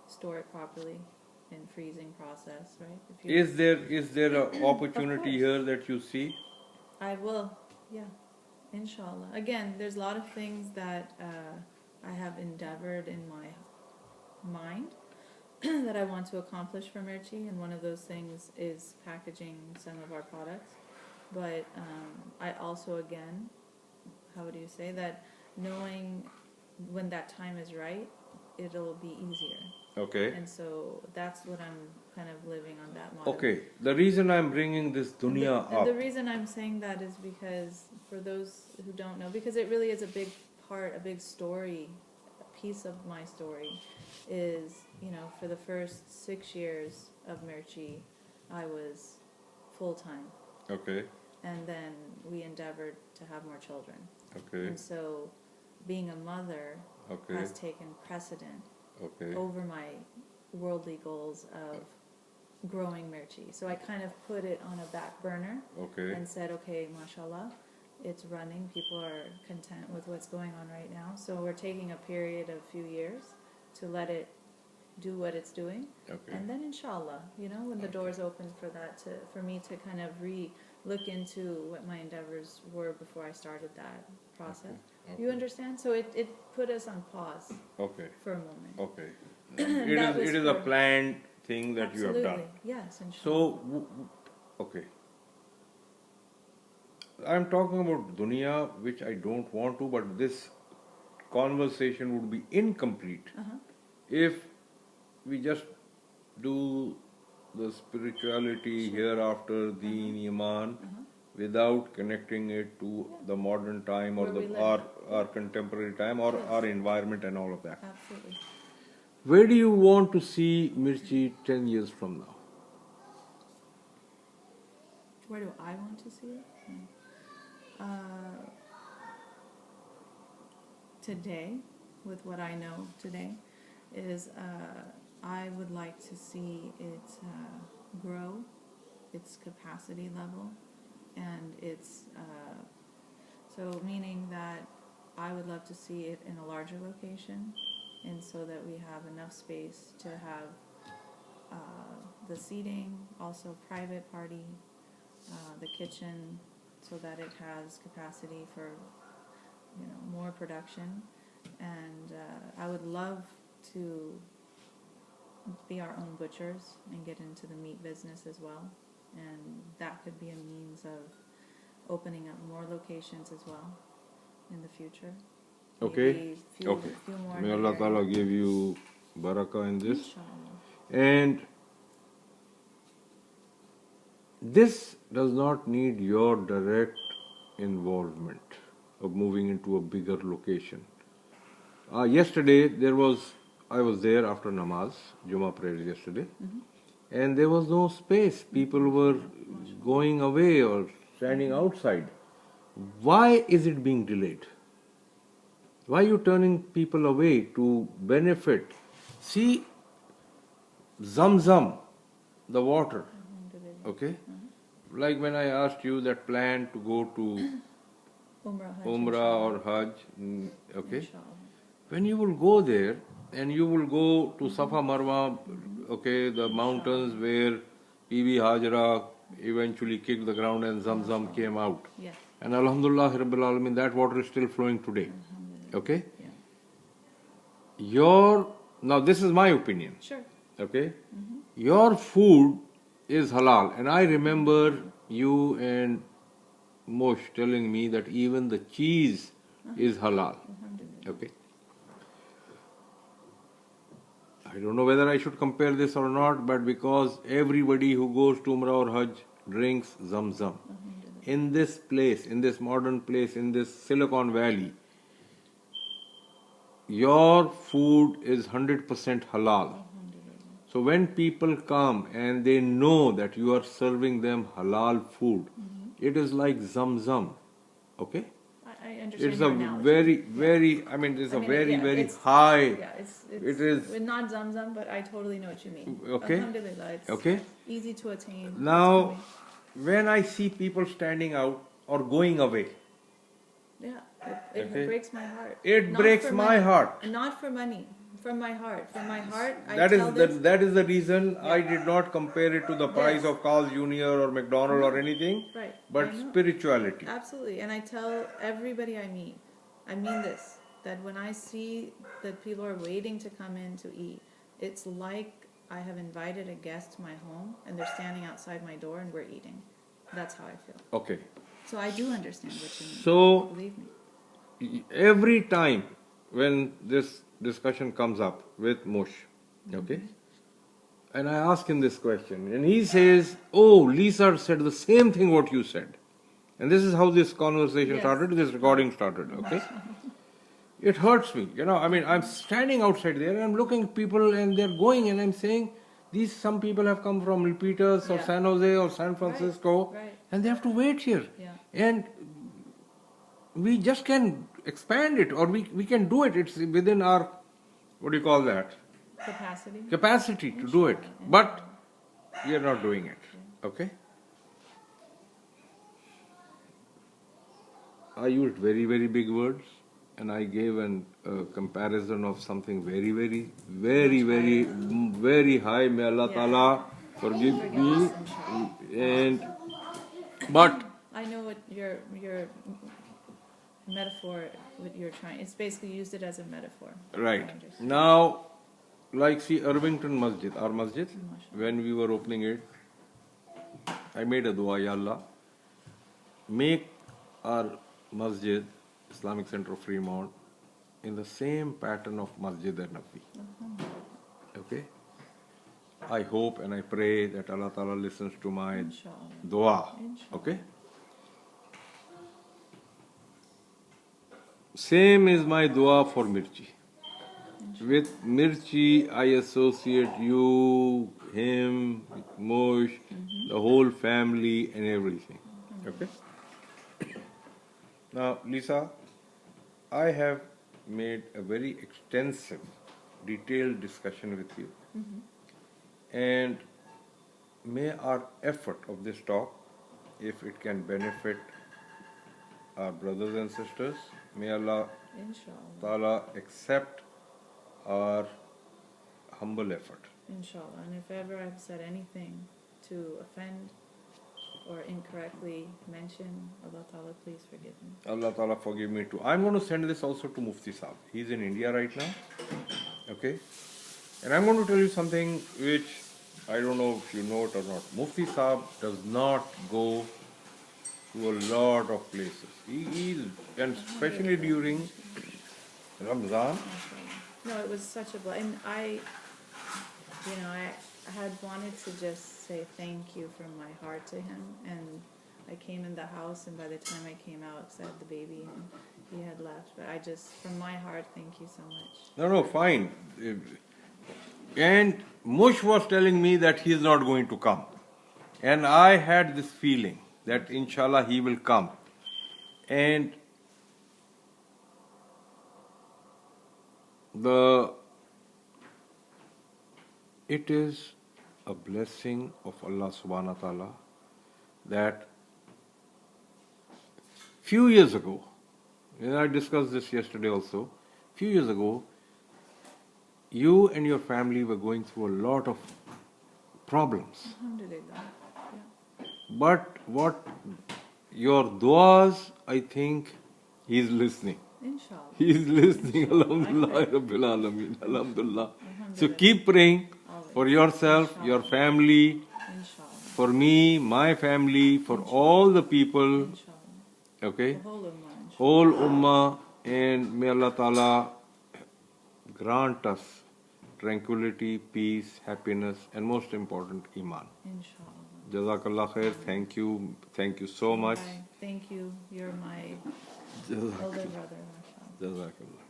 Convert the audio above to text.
store it properly in freezing process, right? Is there an opportunity here that you see? I will, yeah, inshallah. Again, there's a lot of things that I have endeavored in my mind that I want to accomplish for Mirchi, and one of those things is packaging some of our products. But I also, again, how would you say that, knowing when that time is right, it'll be easier. Okay. And so that's what I'm kind of living on that model. Okay. The reason I'm bringing this dunya up. The reason I'm saying that is because, for those who don't know, because it really is a big part, a big story, a piece of my story, is, you know, for the first 6 years of Mirchi, I was full-time. Okay. And then we endeavored to have more children. Okay. And so being a mother has taken precedent over my worldly goals of growing Mirchi. So I kind of put it on a back burner and said, okay, mashallah, it's running. People are content with what's going on right now. So we're taking a period of a few years to let it do what it's doing. And then inshallah, you know, when the doors open for that, for me to kind of look into what my endeavors were before I started that process. You understand? So it put us on pause for a moment. Okay. It is a planned thing that you have done. Yes, inshallah. So, okay. I'm talking about dunya, which I don't want to, but this conversation would be incomplete if we just do the spirituality, hereafter, deen, iman, without connecting it to the modern time or our contemporary time or our environment and all of that. Absolutely. Where do you want to see Mirchi 10 years from now? Where do I want to see it? Today, with what I know today, is I would like to see it grow, its capacity level, and its so meaning that I would love to see it in a larger location, and so that we have enough space to have the seating, also private party, the kitchen, so that it has capacity for, you know, more production. And I would love to be our own butchers and get into the meat business as well, and that could be a means of opening up more locations as well in the future. Okay. Few more. May Allah Ta'ala give you barakah in this. Inshallah. And this does not need your direct involvement of moving into a bigger location. Yesterday I was there after namaz, Jummah prayer yesterday, and there was no space. People were going away or standing outside. Why is it being delayed? Why are you turning people away to benefit? See, Zamzam, the water, okay? Like when I asked you that plan to go to Umrah or Hajj, okay? Inshallah. When you will go there and you will go to Safa Marwa, okay, the mountains where Bibi Hajra eventually kicked the ground and Zamzam came out. Yes. And Alhamdulillah Rabbil Alamin, that water is still flowing today. Okay? Yeah. Now this is my opinion. Sure. Okay? Your food is halal. And I remember you and Mosh telling me that even the cheese is halal. Okay? I don't know whether I should compare this or not, but because everybody who goes to Umrah or Hajj drinks Zamzam. In this place, in this modern place, in this Silicon Valley, your food is 100% halal. So when people come and they know that you are serving them halal food, it is like Zamzam. Okay? I understand. It's your a analogy. very, I mean, it's a very high. Yeah, it's it is not Zamzam, but I totally know what you mean. Okay. Alhamdulillah, it's Okay. easy to attain. Now, when I see people standing out or going away, yeah, it breaks my heart. It Not breaks for my money. heart. Not for money. From my heart. From my heart, I That tell is this. that is the reason I did not compare it to the price Yes. of Carl's Jr. or McDonald or anything, Right. but I know. spirituality. Absolutely. And I tell everybody I meet, I mean this, that when I see that people are waiting to come in to eat, it's like I have invited a guest to my home and they're standing outside my door and we're eating. That's how I feel. Okay. So I do understand what you mean. So Believe me. every time when this discussion comes up with Mush, okay, and I ask him this question, and he says, "Oh, Lisa said the same thing what you said," and this is how this conversation Yes. started. This recording started. Okay, it hurts me. I mean, I'm standing outside there, and I'm looking at people, and they're going, and I'm saying, these some people have come from Repeaters or Yeah. San Jose or San Francisco, Right. and they have to wait here, Yeah. and we just can expand it, or we can do it. It's within our, what do you call that, capacity to do it, but we are not doing it. Okay, I used very, very big words, and I gave a comparison of something very, very, very, very, very high. May Allah Ta'ala forgive me. And but I know what your metaphor, what you're trying. It's basically used it as a metaphor. right I understand. now, like see Irvington Masjid, our masjid, when we were opening it, I made a dua, Ya Allah, make our masjid, Islamic Center of Fremont, in the same pattern of Masjid al-Nabi. Okay? I hope and I pray that Allah Ta'ala listens to my Inshallah. dua. Inshallah. Okay? Same is my dua for Mirchi. With Mirchi, I associate you, him, Mosh, the whole family and everything. Okay? Now, Lisa, I have made a very extensive, detailed discussion with you. And may our effort of this talk, if it can benefit our brothers and sisters, may Allah Inshallah. Ta'ala accept our humble effort. Inshallah. And if ever I've said anything to offend or incorrectly mention, Allah Ta'ala, please forgive me. Allah Ta'ala forgive me too. I'm going to send this also to Mufti Saab. He's in India right now. Okay? And I'm going to tell you something which I don't know if you know it or not. Mufti Saab does not go to a lot of places. And especially during Ramzan. No, it was such a blessing. I had wanted to just say thank you from my heart to him, and I came in the house, and by the time I came out, I had the baby, and he had left. But I just, from my heart, thank you so much. No, fine. And Mush was telling me that he is not going to come. And I had this feeling that inshallah he will come. And it is a blessing of Allah subhanahu wa ta'ala that few years ago, and I discussed this yesterday also, few years ago, you and your family were going through a lot of problems. Alhamdulillah. Yeah. But what your duas, I think he is listening. Inshallah. He is listening. Alhamdulillah, Rabbil Alameen. Alhamdulillah. So keep praying for yourself, your family, Inshallah. for me, my family, for all the people. Inshallah. Okay? The whole ummah, inshallah. Whole ummah, and may Allah Ta'ala grant us tranquility, peace, happiness, and most important, Iman. Inshallah. Jazakallah khair. Thank you. Thank you so much. Thank you. You're my Jazakallah. elder brother, mashallah. Jazakallah.